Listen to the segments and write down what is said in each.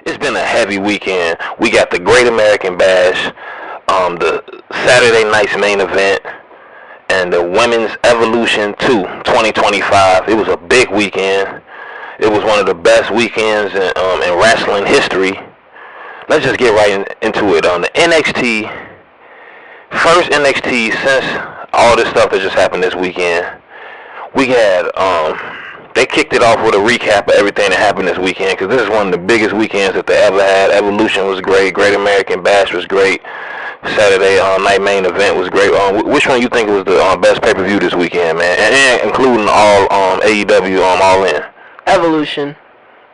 It's been a heavy weekend. We got the Great American Bash, the Saturday night's main event, and the Women's Evolution 2 2025. It was a big weekend. It was one of the best weekends in wrestling history. Let's just get right into it. On the NXT, first NXT since all this stuff that just happened this weekend. We had, they kicked it off with a recap of everything that happened this weekend, because this is one of the biggest weekends that they ever had. Evolution was great. Great American Bash was great. Saturday night main event was great. Which one you think was the best pay-per-view this weekend, man? And including all AEW All In. Evolution.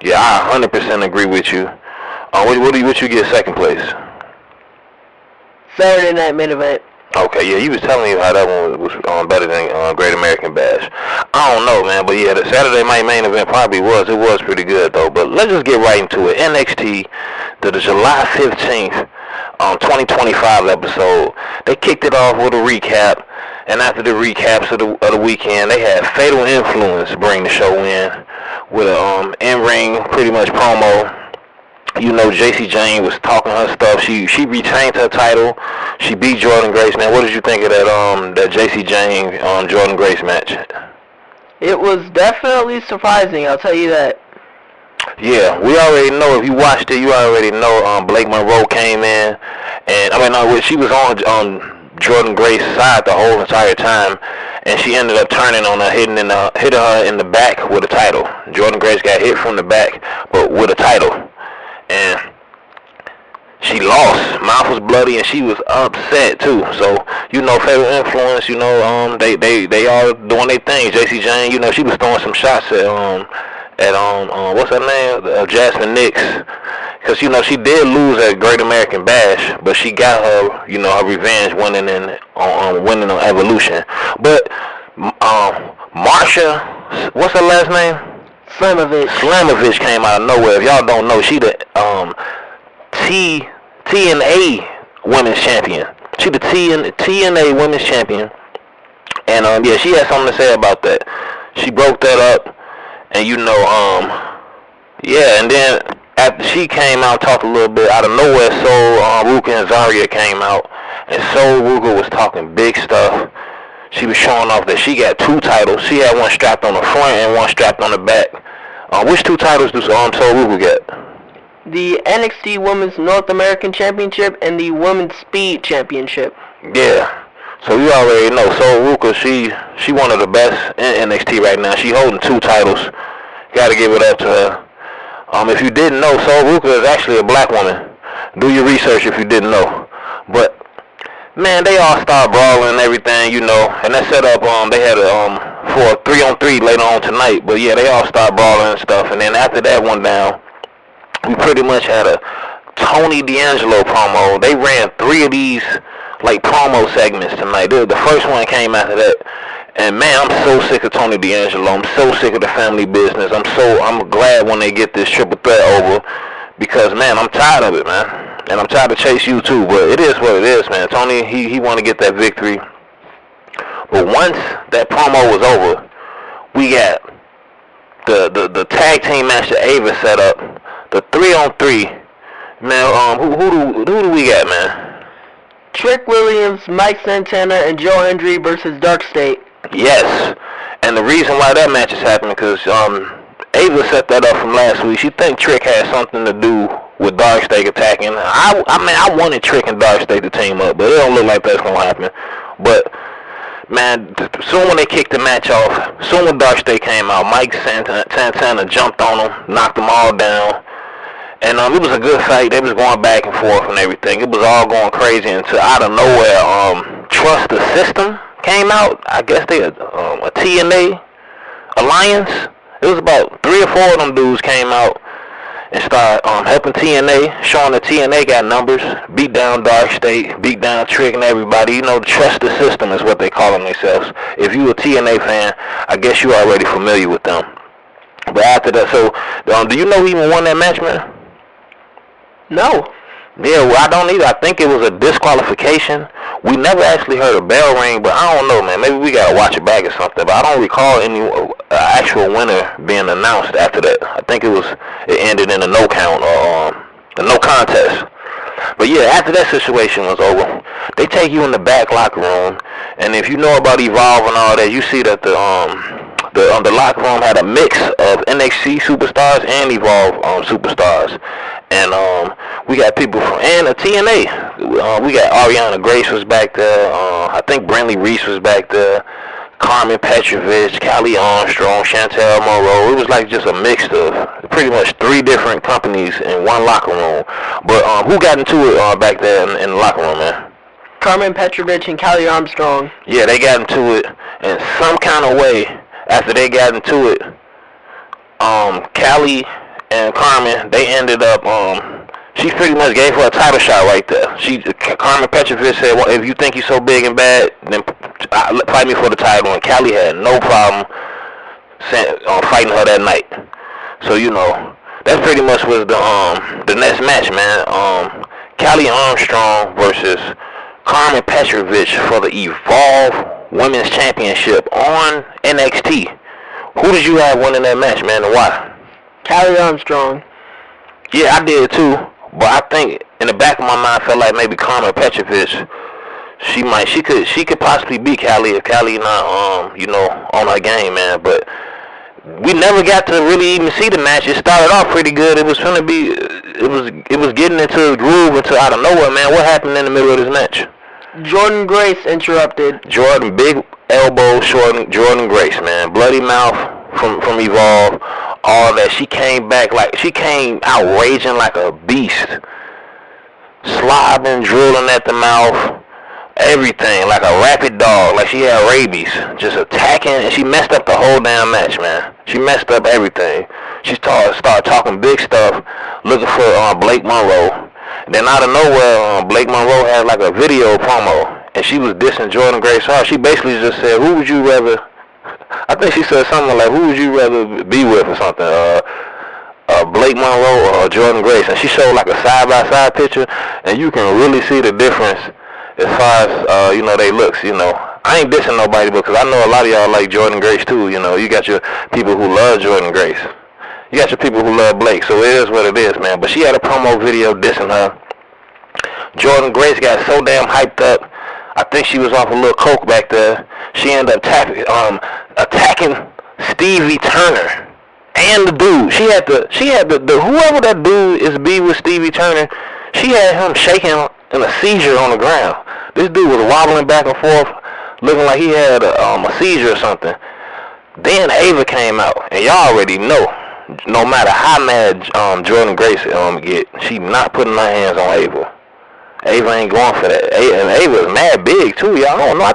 Yeah, I 100% agree with you. What you get second place? Saturday night main event. Okay, yeah, you was telling me how that one was better than Great American Bash. I don't know, man, but yeah, the Saturday night main event probably was. It was pretty good, though. But let's just get right into it. NXT, the July 15th, 2025 episode, they kicked it off with a recap. And after the recaps of the weekend, they had Fatal Influence bring the show in with a in-ring pretty much promo. You know, Jacy Jayne was talking her stuff. She retained her title. She beat Jordynne Grace. Man, what did you think of that Jacy Jayne Jordynne Grace match? It was definitely surprising, I'll tell you that. Yeah, we already know. If you watched it, you already know. Blake Monroe came in, and she was on Jordynne Grace's side the whole entire time, and she ended up turning on her, hitting her in the back with a title. Jordynne Grace got hit from the back, but with a title. And she lost. Mouth was bloody, and she was upset too. So you know, Fatal Influence. You know, they all doing their thing. Jacy Jayne, you know, she was throwing some shots at what's her name, Jasmine Nix, because you know she did lose at Great American Bash, but she got her, you know, her revenge winning on Evolution. But Marsha, what's her last name? Slamovich came out of nowhere. If y'all don't know, she the TNA Women's Champion. She the TNA Women's Champion. And yeah, she had something to say about that. She broke that up, and you know, yeah, and then after she came out, talked a little bit out of nowhere, Sol Ruka and Zarya came out, and Sol Ruka was talking big stuff. She was showing off that she got two titles. She had one strapped on the front and one strapped on the back. Which two titles do Sol Ruka get? The NXT Women's North American Championship and the Women's Speed Championship. Yeah. So you already know Sol Ruka, she one of the best in NXT right now. She holding two titles. Got to give it up to her. If you didn't know, Sol Ruka is actually a black woman. Do your research if you didn't know. But man, they all start brawling and everything, you know, and that set up, they had for a 3-on-3 later on tonight, but yeah, they all start brawling and stuff, and then after that went down, we pretty much had a Tony D'Angelo promo. They ran 3 of these, like, promo segments tonight. The first one came after that, and man, I'm so sick of Tony D'Angelo. I'm so sick of the family business. I'm glad when they get this triple threat over, because man, I'm tired of it, man. And I'm tired to chase you too, but it is what it is, man. Tony, he want to get that victory. But once that promo was over, we got the tag team match that Ava set up, the 3-on-3. Man, who do we got, man? Trick Williams, Mike Santana, and Joe Hendry versus Dark State. Yes, and the reason why that match is happening because Ava set that up from last week. She think Trick had something to do with Dark State attacking. I wanted Trick and Dark State to team up, but it don't look like that's gonna happen. But man, soon when they kicked the match off, soon when Dark State came out, Mike Santana jumped on them, knocked them all down, and it was a good fight. They was going back and forth and everything. It was all going crazy until out of nowhere, Trust the System came out. I guess they a TNA alliance. It was about 3 or 4 of them dudes came out and started helping TNA, showing that TNA got numbers, beat down Dark State, beat down Trick and everybody. You know, Trust the System is what they call them themselves. If you a TNA fan, I guess you already familiar with them. But after that, so do you know who even won that match, man? No. Yeah, well, I don't either. I think it was a disqualification. We never actually heard a bell ring, but I don't know, man. Maybe we gotta watch it back or something. But I don't recall any actual winner being announced after that. I think it ended in a no count or the no contest. But yeah, after that situation was over, they take you in the back locker room, and if you know about Evolve and all that, you see that the locker room had a mix of NXT superstars and Evolve superstars, and we got people from and TNA. We got Ariana Grace was back there. I think Brinley Reese was back there. Carmen Petrovich, Callie Armstrong, Chantel Monroe. It was like just a mix of pretty much 3 different companies in one locker room. But who got into it back there in the locker room, man? Carmen Petrovich and Callie Armstrong. Yeah, they got into it in some kind of way. After they got into it, Callie and Carmen, they ended up, she pretty much gave her a title shot right there. Carmen Petrovich said, well, if you think you're so big and bad, then fight me for the title. And Callie had no problem fighting her that night. So, you know, that pretty much was the next match, man. Callie Armstrong versus Carmen Petrovich for the Evolve Women's Championship on NXT. Who did you have winning that match, man, and why? Callie Armstrong. Yeah, I did too. But I think in the back of my mind, I felt like maybe Carmen Petrovich, she could possibly beat Callie if Callie not you know, on her game, man. But we never got to really even see the match. It started off pretty good. It was getting into the groove until out of nowhere, man. What happened in the middle of this match? Jordynne Grace interrupted. Jordan, big elbow, Jordynne Grace, man. Bloody mouth from Evolve. All that. She came back she came out raging like a beast. Slobbing, drooling at the mouth. Everything. Like a rabid dog. Like she had rabies. Just attacking. And she messed up the whole damn match, man. She messed up everything. She started talking big stuff. Looking for Blake Monroe. Then out of nowhere, Blake Monroe had like a video promo. And she was dissing Jordynne Grace hard. She basically just said, who would you rather... I think she said something like, who would you rather be with or something? Blake Monroe or Jordynne Grace. And she showed like a side-by-side picture, and you can really see the difference as far as, you know, they looks, you know. I ain't dissing nobody because I know a lot of y'all like Jordynne Grace too, you know. You got your people who love Jordynne Grace. You got your people who love Blake, so it is what it is, man. But she had a promo video dissing her. Jordynne Grace got so damn hyped up. I think she was off a little coke back there. She ended up attacking Stevie Turner and the dude. She had the whoever that dude is be with Stevie Turner. She had him shaking in a seizure on the ground. This dude was wobbling back and forth, looking like he had a seizure or something. Then Ava came out, and y'all already know. No matter how mad Jordynne Grace get, she not putting her hands on Ava. Ava ain't going for that. And Ava is mad big too, y'all. I don't know. I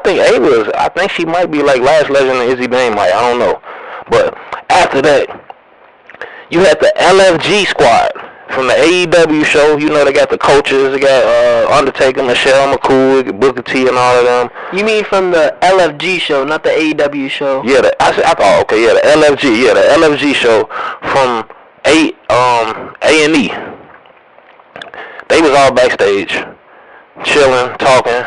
think she might be like Last Legend and Izzy Bame height. I don't know. But after that, you had the LFG squad from the AEW show. You know, they got the coaches. They got Undertaker, Michelle McCool, Booker T, and all of them. You mean from the LFG show, not the AEW show? Yeah, the LFG. Yeah, the LFG show from A&E. They was all backstage, chilling, talking,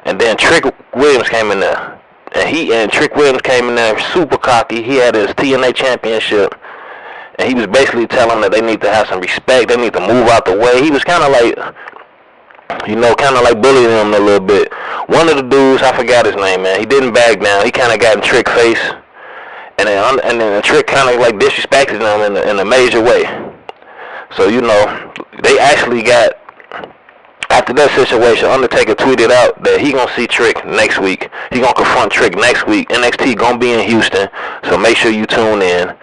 and then Trick Williams came in there. And Trick Williams came in there super cocky. He had his TNA championship. And he was basically telling them that they need to have some respect. They need to move out the way. He was kind of like, you know, bullying them a little bit. One of the dudes, I forgot his name, man. He didn't back down. He kind of got in Trick face. And then Trick kind of like disrespected them in a major way. So, you know, they actually got, after that situation, Undertaker tweeted out that he gonna see Trick next week. He gonna confront Trick next week. NXT gonna be in Houston, so make sure you tune in.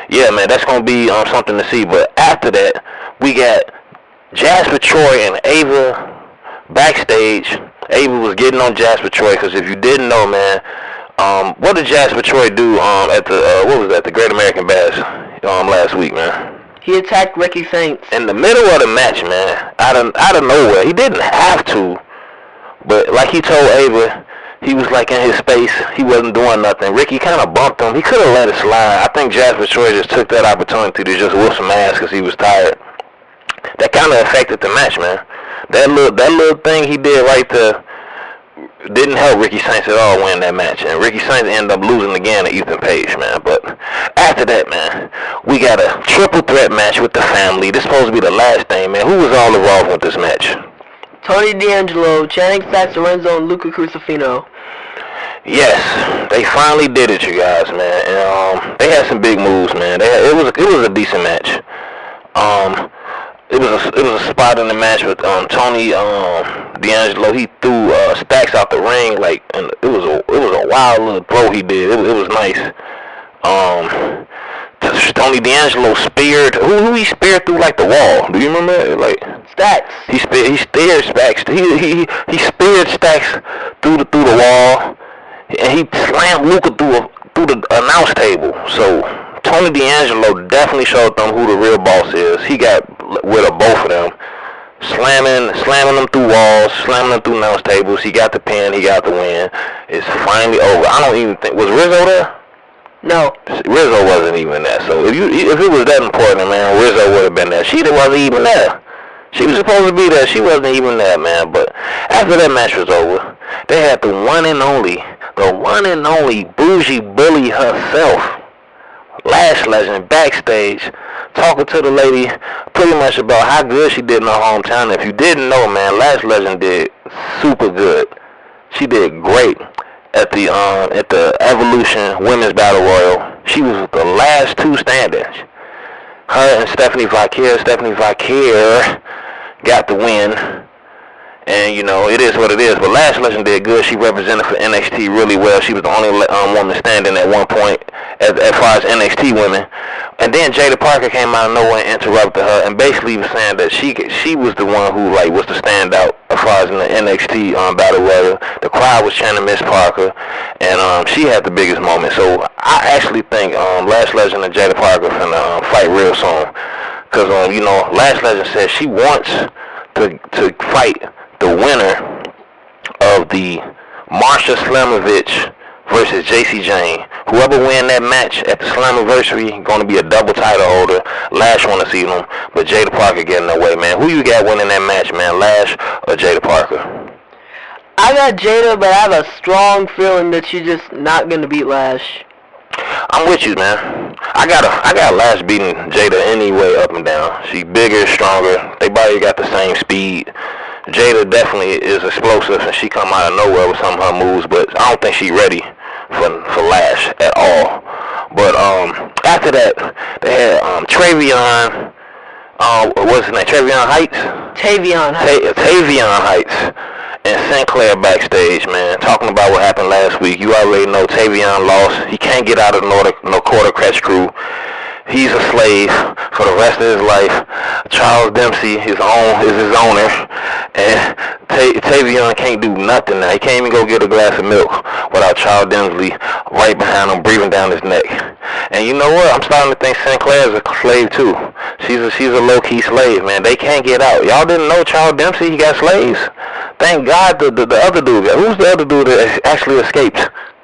Yeah, man, that's gonna be something to see. But after that, we got Jasper Troy and Ava backstage. Ava was getting on Jasper Troy because if you didn't know, man, what did Jasper Troy do at the Great American Bash last week, man? He attacked Ricky Saints. In the middle of the match, man, out of nowhere. He didn't have to, but like he told Ava, he was like in his space. He wasn't doing nothing. Ricky kind of bumped him. He could have let it slide. I think Jasper Troy just took that opportunity to just whoop some ass because he was tired. That kind of affected the match, man. That little thing he did right there, didn't help Ricky Saints at all win that match, and Ricky Saints ended up losing again to Ethan Page, man. But after that, man, we got a triple threat match with the family. This supposed to be the last thing, man. Who was all involved with this match? Tony D'Angelo, Channing Stacks, Lorenzo, and Luca Crucifino. Yes, they finally did it, you guys, man. And they had some big moves, man. It was a decent match. It was a spot in the match with Tony D'Angelo. He threw Stacks out the ring, like, and it was a wild little throw he did. It was nice. Tony D'Angelo speared who he speared through like the wall. Do you remember? Like Stacks. He speared Stacks. He speared Stacks through the wall, and he slammed Luca through the announce table. So Tony D'Angelo definitely showed them who the real boss is. He got rid of both of them, slamming them through walls, slamming them through announce tables. He got the pin. He got the win. It's finally over. I don't even think was Rizzo there. No. Rizzo wasn't even there. So if it was that important, man, Rizzo would have been there. She wasn't even there. She was supposed to be there. She wasn't even there, man. But after that match was over, they had the one and only bougie bully herself, Lash Legend, backstage, talking to the lady pretty much about how good she did in her hometown. If you didn't know, man, Lash Legend did super good. She did great at the Evolution Women's Battle Royal. She was the last two standing. Her and Stephanie Vaquer got the win. And, you know, it is what it is. But Lash Legend did good. She represented for NXT really well. She was the only woman standing at one point as far as NXT women. And then Jada Parker came out of nowhere and interrupted her and basically was saying that she was the one who, like, was the standout as far as in the NXT Battle Royal. The crowd was chanting Miss Parker, and she had the biggest moment. So I actually think Lash Legend and Jada Parker finna fight real soon. Because, you know, Lash Legend says she wants to fight the winner of the Marsha Slamovich versus JC Jane. Whoever win that match at the Slammiversary going to be a double title holder. Lash want to see them, but Jada Parker getting away, man. Who you got winning that match, man? Lash or Jada Parker? I got Jada, but I have a strong feeling that she's just not going to beat Lash. I'm with you, man. I got Lash beating Jada anyway, up and down. She bigger, stronger. They probably got the same speed. Jada definitely is explosive, and she come out of nowhere with some of her moves, but I don't think she's ready for Lash at all. But after that, they had Travion, what's his name? Travion Heights? Tavion Heights and Sinclair backstage, man, talking about what happened last week. You already know Tavion lost. He can't get out of the Quarter Crest crew. He's a slave for the rest of his life. Charles Dempsey is his owner, and Tavion can't do nothing now. He can't even go get a glass of milk without Charles Dempsey right behind him, breathing down his neck. And you know what? I'm starting to think Sinclair is a slave too. She's a low-key slave, man. They can't get out. Y'all didn't know Charles Dempsey, he got slaves? Thank God the other dude. Who's the other dude that actually escaped?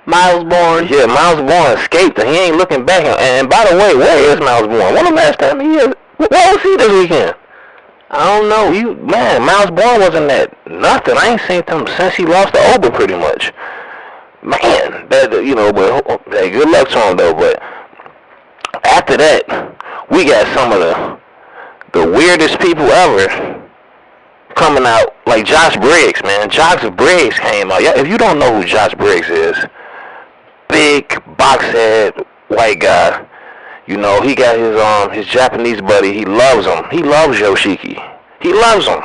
Miles Bourne. Yeah, Miles Bourne escaped, and he ain't looking back. And by the way, where is Miles Bourne? When the last time he is? Where was he this weekend? I don't know. Man, Miles Bourne wasn't that nothing. I ain't seen him since he lost to Oba, pretty much. Man, but hey, good luck to him though. But after that, we got some of the weirdest people ever coming out, like Josh Briggs, man. Josh Briggs came out. Yeah, if you don't know who Josh Briggs is, big box head white guy. You know, he got his Japanese buddy. He loves him. He loves Yoshiki. He loves him.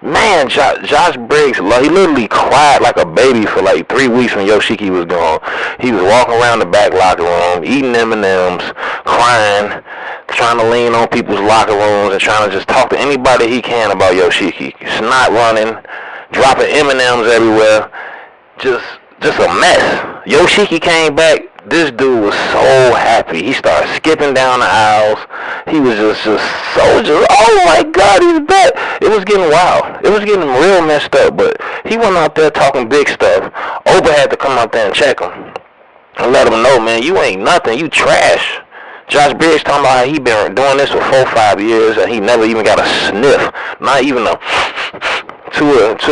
Man, Josh Briggs, he literally cried like a baby for like 3 weeks when Yoshiki was gone. He was walking around the back locker room, eating M&Ms, crying, trying to lean on people's locker rooms and trying to just talk to anybody he can about Yoshiki. Snot running, dropping M&Ms everywhere. Just a mess. Yoshiki came back. This dude was so happy. He started skipping down the aisles. He was just oh my God, he's back. It was getting wild. It was getting real messed up, but he went out there talking big stuff. Oba had to come out there and check him and let him know, man, you ain't nothing. You trash. Josh Briggs talking about how he been doing this for 4-5 years and he never even got a sniff, not even to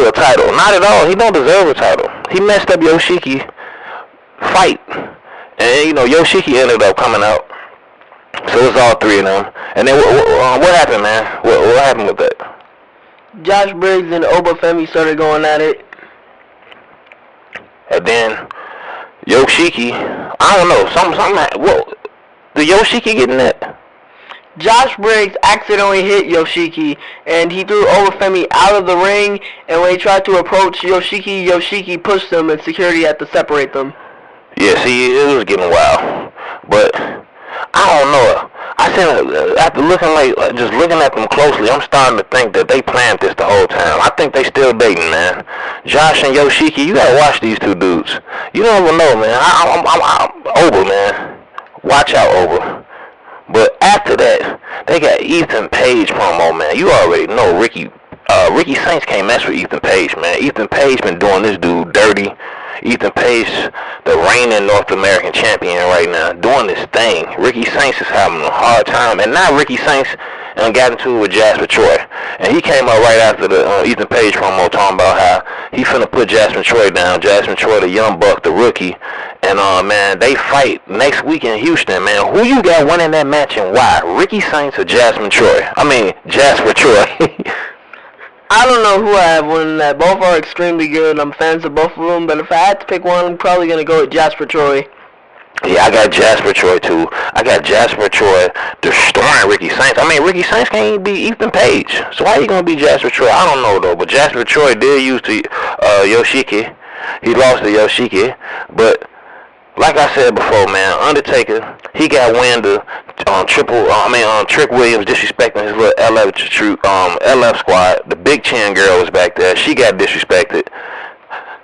a title. Not at all. He don't deserve a title. he messed up Yoshiki fight. And, you know, Yoshiki ended up coming out. So it's all three of them. And then what happened, man? What happened with that? Josh Briggs and Obafemi started going at it. And then Yoshiki, I don't know, something. What? Did Yoshiki get in that? Josh Briggs accidentally hit Yoshiki, and he threw Obafemi out of the ring, and when he tried to approach Yoshiki, Yoshiki pushed him, and security had to separate them. Yeah, see, it was getting wild. But I don't know. I said, after just looking at them closely, I'm starting to think that they planned this the whole time. I think they still dating, man. Josh and Yoshiki, you gotta watch these two dudes. You never know, man. I'm over, man. Watch out, over. But after that, they got Ethan Page promo, man. You already know Ricky Saints can't mess with Ethan Page, man. Ethan Page been doing this dude dirty. Ethan Page, the reigning North American champion right now, doing this thing. Ricky Saints is having a hard time. And now Ricky Saints got into it with Jasper Troy. And he came up right after the Ethan Page promo talking about how he finna put Jasper Troy down. Jasper Troy, the young buck, the rookie. And, man, they fight next week in Houston, man. Who you got winning that match and why? Ricky Saints or Jasper Troy? Jasper Troy. I don't know who I have winning that. Both are extremely good. I'm fans of both of them, but if I had to pick one, I'm probably going to go with Jasper Troy. Yeah, I got Jasper Troy, too. I got Jasper Troy destroying Ricky Saints. Ricky Saints can't even beat Ethan Page. So why are you going to beat Jasper Troy? I don't know, though. But Jasper Troy did use to Yoshiki. He lost to Yoshiki. But like I said before, man, Undertaker, he got wind of Trick Williams disrespecting his little LF squad. The Big Chin girl was back there. She got disrespected.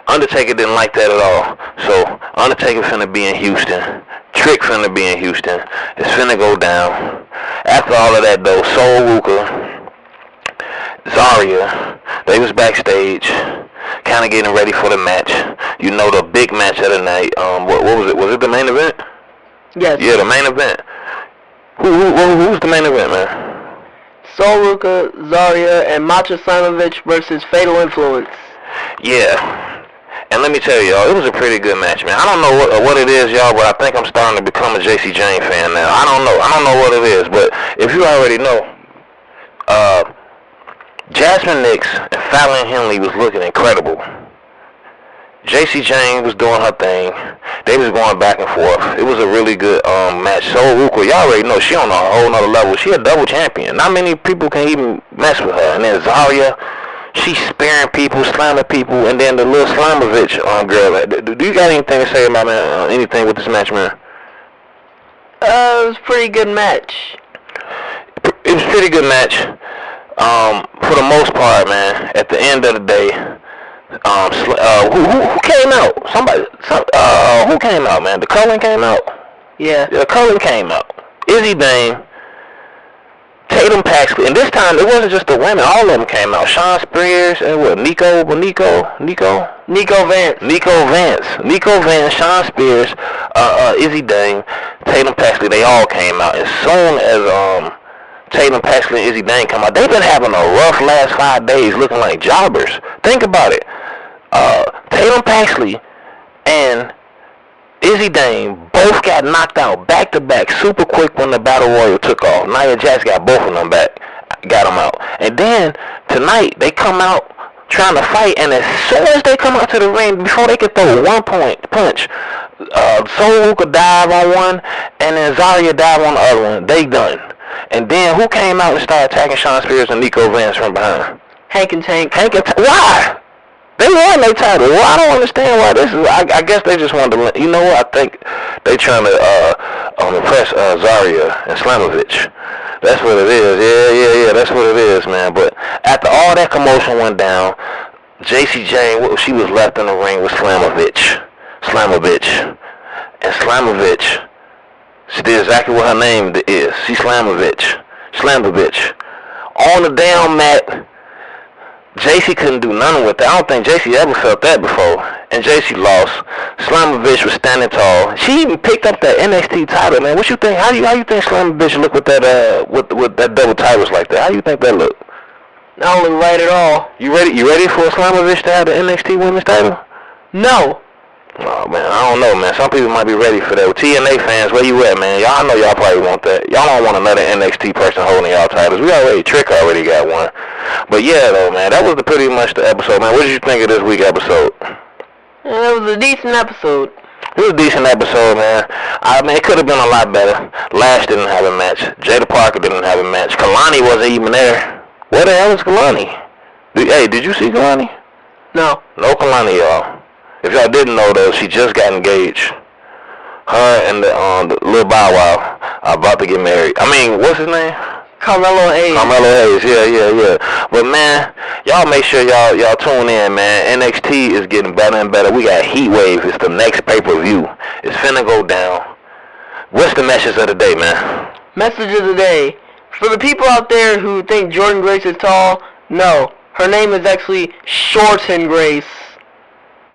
Undertaker didn't like that at all. So Undertaker finna be in Houston. Trick finna be in Houston. It's finna go down. After all of that, though, Sol Ruka, Zarya, they was backstage, kind of getting ready for the match. You know, the big match of the night. What was it? Was it the main event? Yes. Yeah, the main event. Who's the main event, man? Sol Ruka, Zarya, and Macha Slamovich versus Fatal Influence. Yeah. And let me tell y'all, it was a pretty good match, man. I don't know what it is, y'all, but I think I'm starting to become a JC Jane fan now. I don't know what it is, but if you already know, Jasmine Nix and Fallon Henley was looking incredible. JC Jane was doing her thing. They was going back and forth. It was a really good match. Sol Ruka, y'all already know, she on a whole nother level. She a double champion. Not many people can even mess with her. And then Zarya, she's sparing people, slamming people, and then the little Slamovich girl. Do you got anything to say about anything with this match, man? It was a pretty good match. It was a pretty good match. For the most part, man, at the end of the day, who came out? Who came out, man? The Cullen came out? Yeah. The Cullen came out. Izzy Dane, Tatum Paxley, and this time it wasn't just the women, all of them came out. Sean Spears and what? Nico Vance, Sean Spears, Izzy Dane, Tatum Paxley, they all came out. As soon as Tatum Paxley and Izzy Dane come out, they've been having a rough last 5 days looking like jobbers. Think about it. Tatum Paxley and Izzy Dane both got knocked out back-to-back super quick when the Battle Royal took off. Nia Jax got both of them back, got them out. And then tonight they come out trying to fight, and as soon as they come out to the ring, before they can throw a one-point punch, Sol Ruka dive on one, and then Zarya dive on the other one. They done. And then who came out and started attacking Sean Spears and Nico Vance from behind? Hank and Tank. Why? They won their title. Well, I don't understand why this is. I guess they just wanted to. You know what? I think they trying to impress Zarya and Slamovich. That's what it is. Yeah. That's what it is, man. But after all that commotion went down, JC Jane, she was left in the ring with Slamovich, and Slamovich. She did exactly what her name is. She's Slamovich. On the down mat, JC couldn't do nothing with it. I don't think JC ever felt that before. And JC lost. Slamovich was standing tall. She even picked up that NXT title, man. What you think? How you think Slamovich look with that with that double titles like that? How you think that look? Not look right at all. You ready for Slamovich to have the NXT Women's title? No. Oh, man, I don't know, man. Some people might be ready for that. TNA fans, where you at, man? Y'all know y'all probably want that. Y'all don't want another NXT person holding y'all titles. Trick already got one. But yeah, though, man, that was pretty much the episode, man. What did you think of this week's episode? It was a decent episode. It was a decent episode, man. I mean, it could have been a lot better. Lash didn't have a match. Jada Parker didn't have a match. Kalani wasn't even there. Where the hell is Kalani? Hey, did you see Kalani? No. No Kalani, y'all. If y'all didn't know, though, she just got engaged. Her and the Lil Bow Wow are about to get married. I mean, what's his name? Carmelo Hayes. Carmelo Hayes, yeah. But, man, y'all make sure y'all tune in, man. NXT is getting better and better. We got Heat Wave. It's the next pay-per-view. It's finna go down. What's the message of the day, man? Message of the day. For the people out there who think Jordynne Grace is tall, no. Her name is actually Shorten Grace.